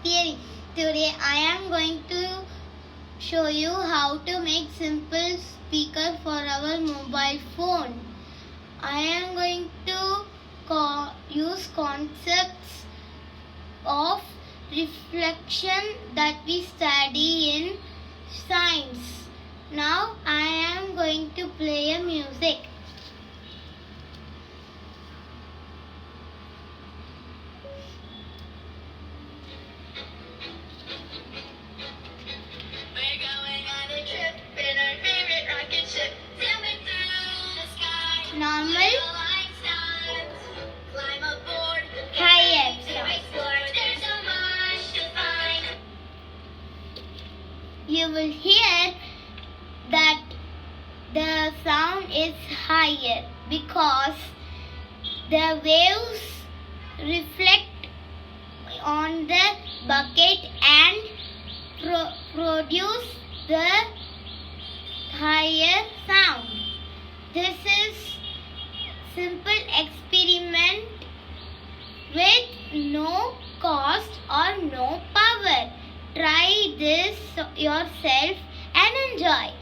theory. Today I am going to show you how to make simple speaker for our mobile phone. I am going to use concepts of reflection that we study in science. Now I am going to play a music. We're going on a trip in our favorite rocket ship, sailing through the sky. Normal. Little Einsteins, climb aboard. Higher To sound. explore. There's so much to find. You will hear that the sound is higher because the waves reflect on the bucket and produce the higher sound. This is simple experiment with no cost or no power. Try this yourself and enjoy.